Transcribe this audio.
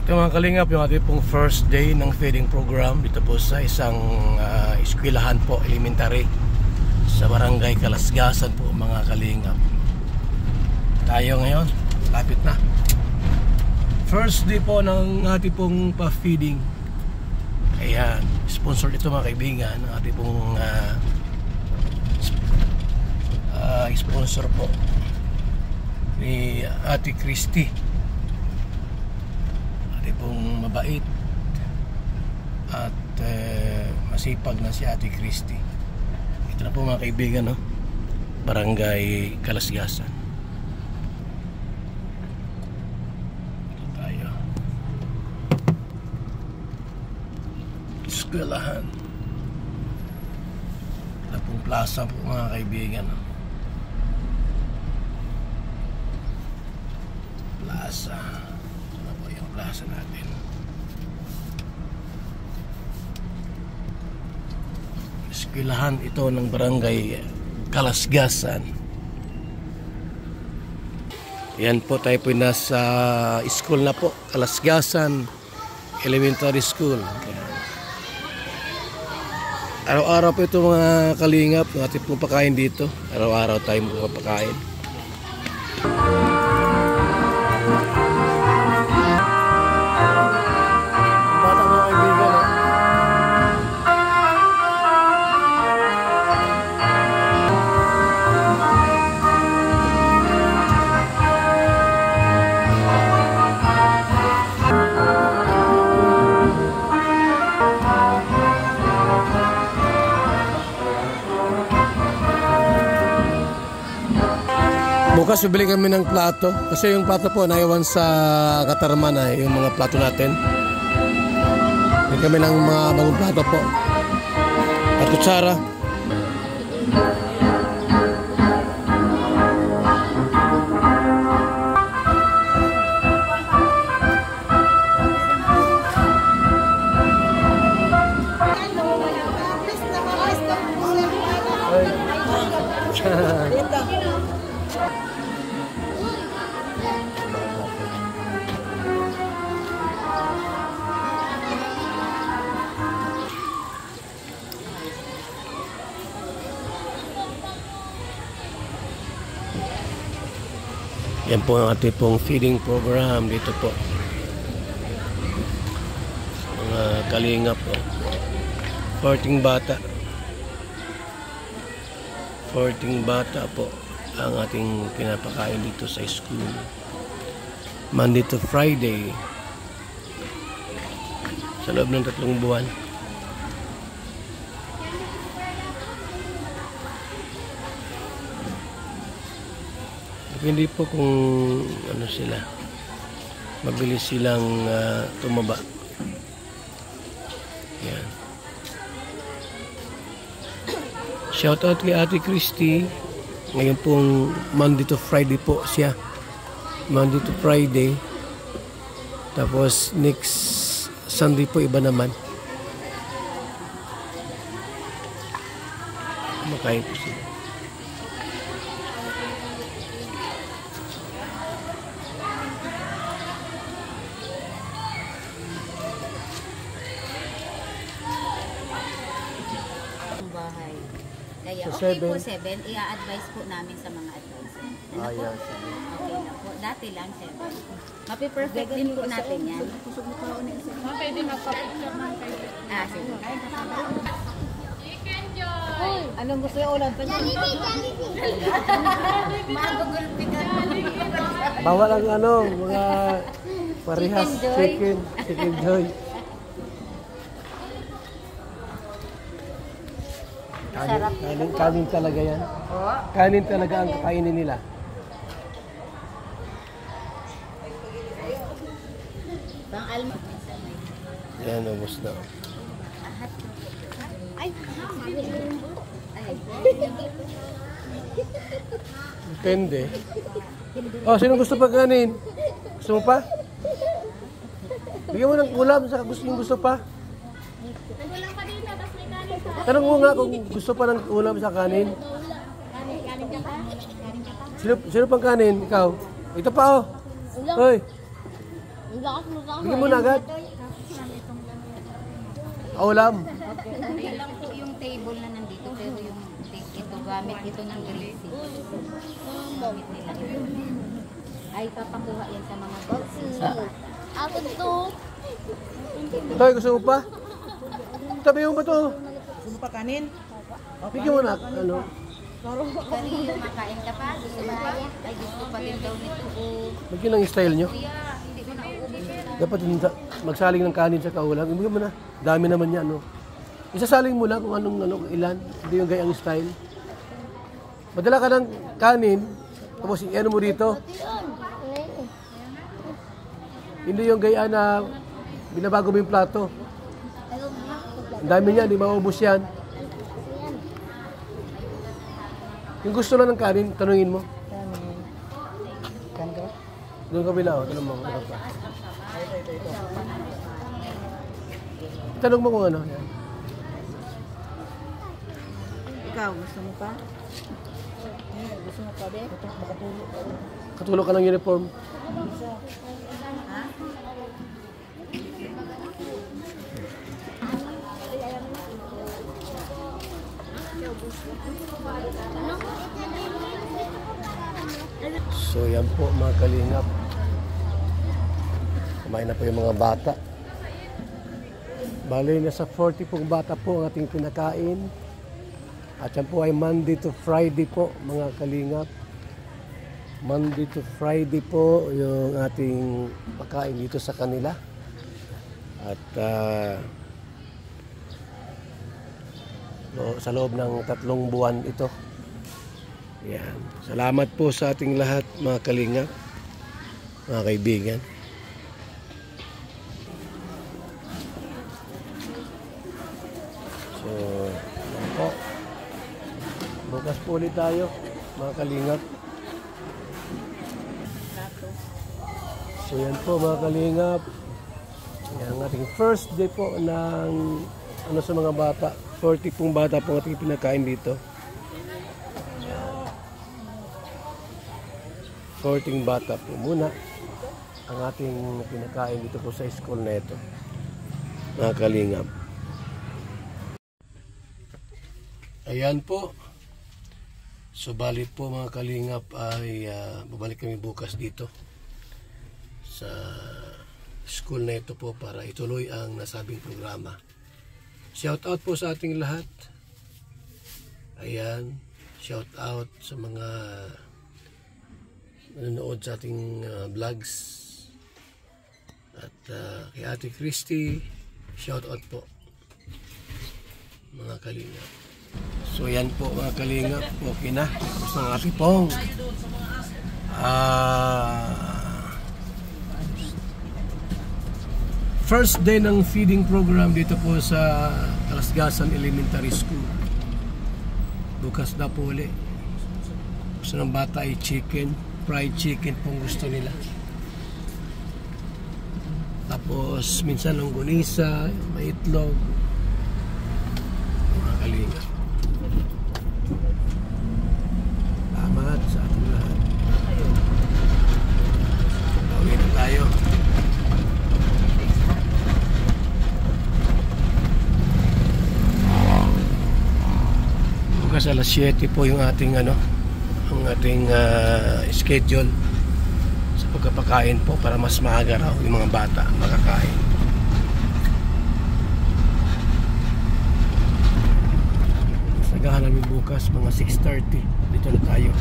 Ito mga kalingap, yung ating pong first day ng feeding program dito po sa isang eskwelahan po, elementary sa barangay Kalasgasan po mga kalingap. Tayo ngayon, lapit na. First day po ng ating pong pa-feeding. Ayan, sponsor ito mga kaibigan, ng ating pong sponsor po ni Ate Christy. Pong mabait at masipag na si Ate Christy. Ito na po mga kaibigan, no? Barangay Kalasgasan. Ito tayo. Eskwelahan. Ito pong plaza po mga kaibigan, no? Plaza. Plaza natin. Eskwelahan ito ng barangay Kalasgasan. Yan po, tayo po nasa school na po, Kalasgasan Elementary School. Araw-araw po ito mga kalingap, ating pong pakain dito. Araw-araw tayo magpapakain. Bukas bibili kami ng plato kasi yung plato po naiwan sa Katarman na yung mga plato natin. Bibili kami ng mga bagong plato po at kutsara. Yan po ang ating pong feeding program dito po. Mga kalingap po. 14 bata. 14 bata po ang ating pinapakain dito sa school. Monday to Friday. Sa loob ng 3 buwan. Hindi po kung ano sila, mabilis silang tumaba. Yan. Shout out kay Ate Christy. Ngayon pong Monday to Friday po siya. Monday to Friday. Tapos next Sunday po iba naman. Kumakain po sila. Kaya okay po 7, i-a-advise po namin sa mga advisor. Ano po? Yes. Okay na po. Dati lang 7. Mapi-perfect din po natin yan. Pwede magpa-picture ng kayo. Sige. Chicken Joy! Anong gusto yung ulam pa niya? Magugulpi ka. Bawal ang ano, mga parehas chicken joy. Kanin talaga yan. Kanin talaga ang kakainin nila. Yan, ubos na. Ay, depende. Oh, sino gusto pa kanin? Gusto mo pa? Bigyan mo ng ulam sa gusto pa. Tanong mo nga kung gusto pa ng ulam sa kanin. Sino pang kanin? Ikaw? Ito pa oh. Hoy. Bigyan mo na agad. Ulam. Ayun lang po yung table na nandito, pero yung ito, gamit ito ng greasy. Gamit nila. Ay, papakuha yan sa mga boxes. Ako to. Toy, gusto mo pa? Tabi mo ba to? Gusto mo pa kanin? Bigyan mo na. Ano? Kari, makain ka pa? Gusto mo pa? Ay, gusto pa din daw nito. Bigyan ng style nyo. Kuya, hindi mo na uubos na. Dapat din magsaling ng kanin sa kaulam. Ibigay mo na. Dami naman yan, no? Isasaling mo lang kung anong ilan. Hindi yung gayang style. Madala ka ng kanin, tapos i-ano mo dito. Hindi yung gaya na binabago mo yung plato. Ang dami niyan, hindi maubos yan. Yung gusto na ng kanin, tanungin mo. Doon kabila, tanong mo. Ano pa? Tanong mo kung ano. Yan. Ikaw, gusto mo pa? Gusto mo pa, be? Makatulog ka. Katulog ka ng uniform. So yan po mga kalingap. Kumain na po yung mga bata. Bali na sa 40 pong bata po ang ating pinakain. At yan po ay Monday to Friday po mga kalingap. Monday to Friday po yung ating pagkain dito sa kanila. At sa loob ng 3 buwan ito. Yan. Salamat po sa ating lahat mga kalingap, mga kaibigan. So, yan po. Bukas po ulit tayo mga kalingap. So yan po mga kalingap. Yan ang ating first day po ng sa mga bata. 40 pong bata po ating pinakain dito. 14 bata po muna ang ating pinakain dito po sa school na ito. Mga kalingap. Ayan po. So bali po mga kalingap ay babalik kami bukas dito sa school na ito po para ituloy ang nasabing programa. Shout out po sa ating lahat. Ayan, shout out sa mga nanonood sa ating vlogs. At kay Ate Christy, shout out po mga kalingap. So yan po mga kalingap, okay na. Tapos ng ating pong first day ng feeding program dito po sa Kalasgasan Elementary School. Bukas na po ulit. Gusto ng bata ay chicken, fried chicken kung gusto nila. Tapos minsan longganisa, may itlog. Mga kalingap. Salamat sa ating lahat. Pauwi na tayo. Bukas alas 7 po yung ating ang ating schedule sa pagkapakain po para mas maaga raw yung mga bata makakain. Sagahan namin bukas mga 6:30 dito na tayo.